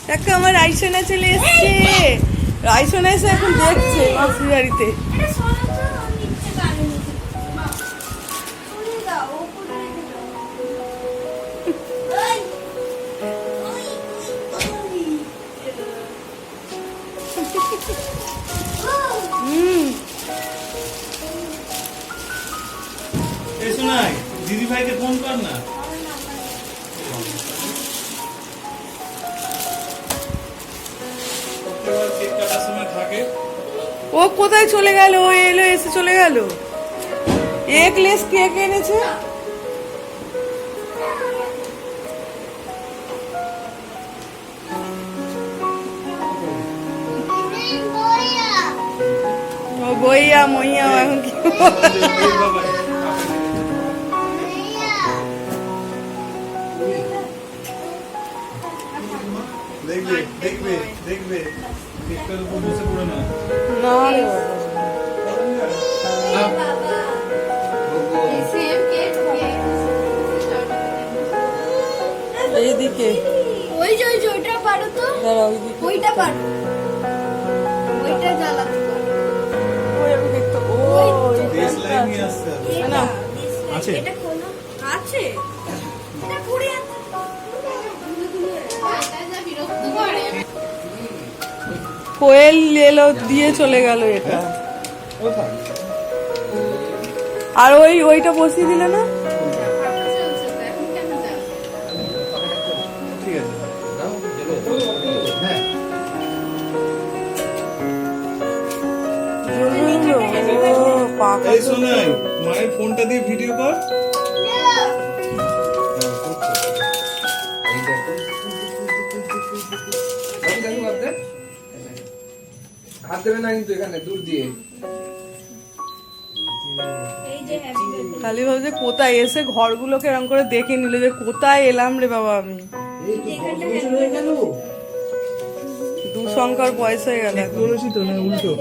দেখো আমার রাইসোনা চলে এসছে। রাইসোনা এসে এখন দেখছে মাসির বাড়িতে। দিদি ভাইকে ফোন কর না। ও কোথায় চলে গেল? ও এলো, এসে চলে গেল। এক লেস কেক এনেছে। ও বইয়া মইয়া এখন কি দেখবে দেখবে দেখবে কেকটার উপর বসে পড়ে না। না রে এইদিকে ওই যে ওইটা পারো তো, ওইটা পারো, ওইটা জ্বালাতে পারো। ওই আমি দেখতে ও বেস লাইন নিয়ে আসতে হবে। না আছে এটা খোলো। আছে, এটা পড়ে আছে। কোয়েল এলো দিয়ে চলে গেল এটা। আর ওইটা বসিয়ে দিলে না? ঠিক আছে। এই শোনাই, মায়ের ফোনটা দিয়ে ভিডিও কর। হাত দেবে না কিন্তু এখানে দূর দিয়ে। খালি ভাবছে কোথায় এসে ঘরগুলোকে এরকম করে দেখে নিল যে কোথায় এলাম রে বাবা আমি। দু সংখ্যার বয়স হয়ে গেল এখন। বলেছি তো না উল্টো।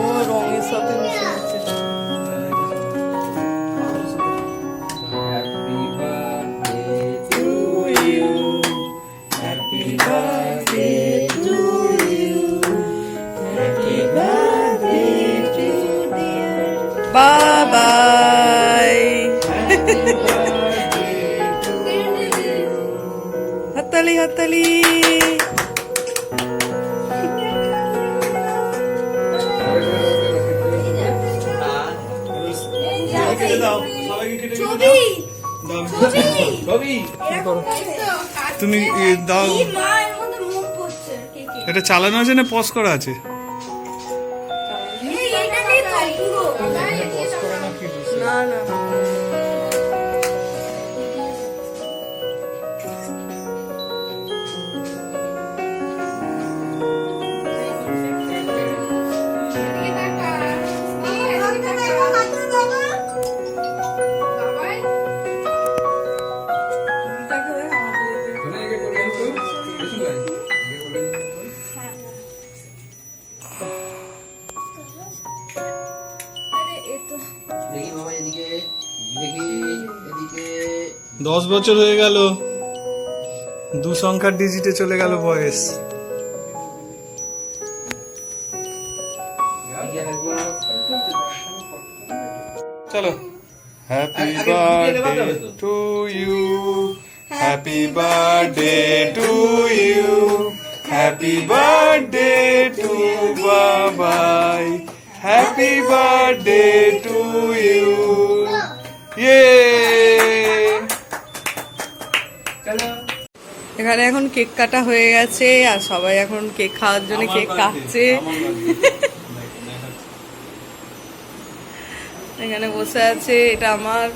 ও রঙের সাথে মিশে যাচ্ছে। বাই হাততালি হাততালি। তুমি দাও, এটা চালানো আছে না পজ করা আছে? না না দেখি বাবা এদিকে, দেখি এদিকে। 10 বছর হয়ে গেল, দু সংখ্যার ডিজিটে চলে গেল বয়স। চলো। Happy birthday to you, happy birthday to you, happy birthday to Babai, happy birthday to you. ইয়ে এখানে এখন কেক কাটা হয়ে গেছে আর সবাই এখন কেক খাওয়ার জন্য কেক কাটছে। এখানে বসে আছে, এটা আমার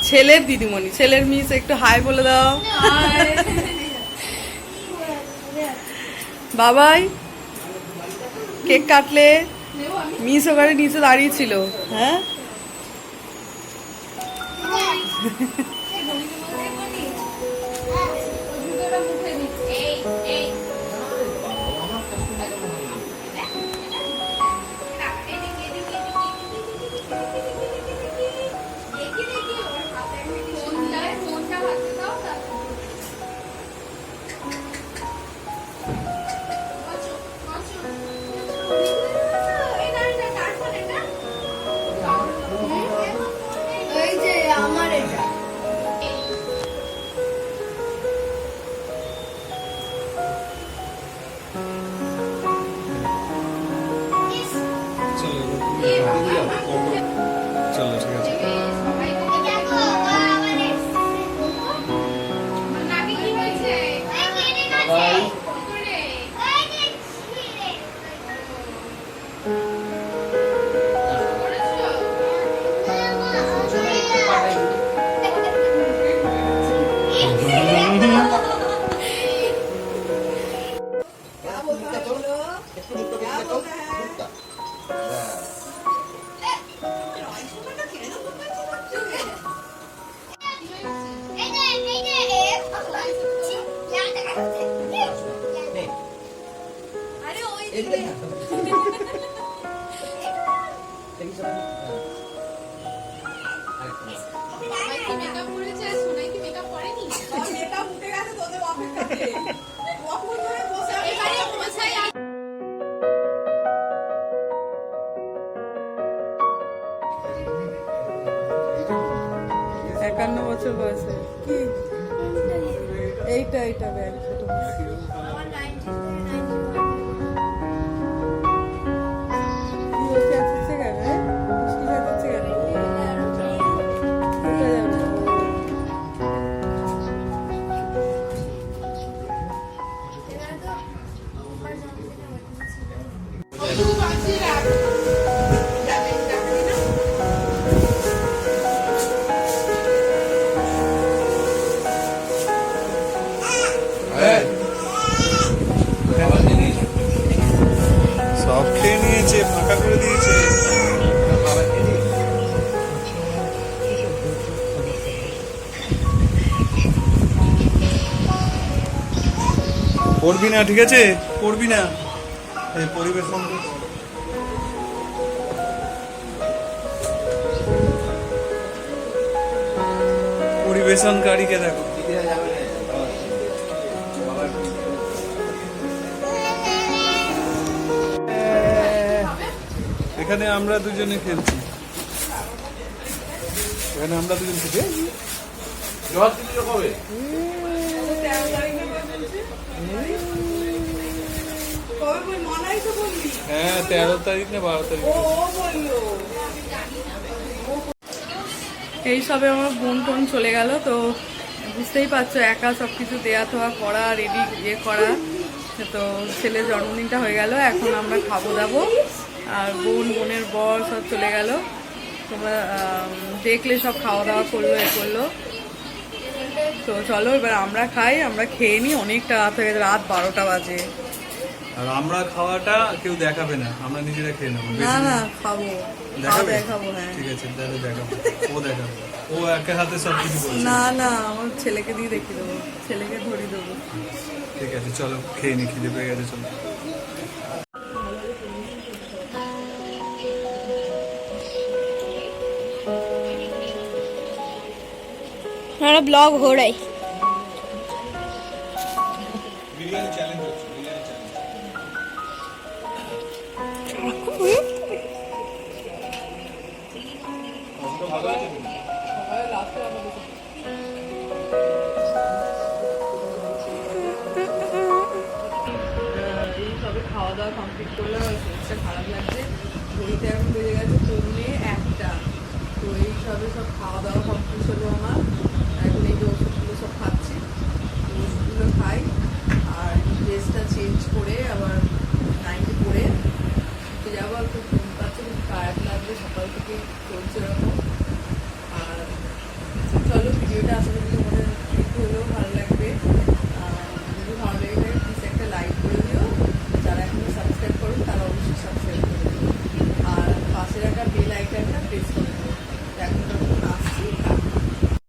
ছেলের দিদিমণি, ছেলের মিস, একটু হাই বলে দাও। বাবাই কেক কাটলে, মিস ওখানে নিচে দাঁড়িয়ে ছিল। হ্যাঁ এই যে আমার এটা চলো ঠিক আছে। বছর বয়সে কি এইটা ব্যাগ ছোট সব খেয়ে নিয়েছে, ফাঁকা করে দিয়েছে। পড়বি না, ঠিক আছে? পড়বি না, এই পরিবেশন পরিবেশনকারীকে দেখো। এখানে আমরা দুজনে খেলছি, এখানে আমরা দুজন খেলছি। হ্যাঁ 13 তারিখ না 12 তারিখ। এই সবে আমার বোন টোন চলে গেল, তো বুঝতেই পারছো একা সবকিছু দেয়া থোয়া করা, রেডি করা। তো ছেলের জন্মদিনটা হয়ে গেল, এখন আমরা খাবো দাবো, আর বোনের বর সব চলে গেল। তোমরা দেখলে সব খাওয়া দাওয়া করলো, করলো। তো চলো এবার আমরা খাই, আমরা খেয়ে নিই, অনেকটা রাত হয়ে গেছে, রাত 12টা বাজে। আর আমরা খাওয়াটা কেউ দেখাবে না, আমরা নিজেরা খেয়ে নেবো। না খাবো, দেখাবো। হ্যাঁ ঠিক আছে, তাহলে দেখাবো, ও দেখাবে, ও একা হাতে সব কিছু বলছে। না আমার ছেলেকে দিয়ে দেখিয়ে দেবো, ছেলেকে ধরিয়ে দেবো। ঠিক আছে চলো খেয়ে নি, খিদে পেয়ে গেছে, চলো। हमारा ब्लॉग हो रहा है। বিরিয়ানি চ্যালেঞ্জ হচ্ছে, বিরিয়ানি খাওয়া দাওয়া কমপ্লিট করলাম, শরীরটা খারাপ লাগছে। ঘড়িতে এখন বেজে গেছে 1:45। তো এই সবে সব খাওয়া দাওয়া কমপ্লিট হলো আমার। এখন এই যে ওষুধগুলো সব খাচ্ছি, ওষুধগুলো খাই আর ড্রেসটা চেঞ্জ করে আবার নাইটে পরে যাবো। একটু ঘুম পাচ্ছে, খুব টায়ার্ড লাগবে, সকাল থেকে চলছে এরকম। আর এটা প্রেস করে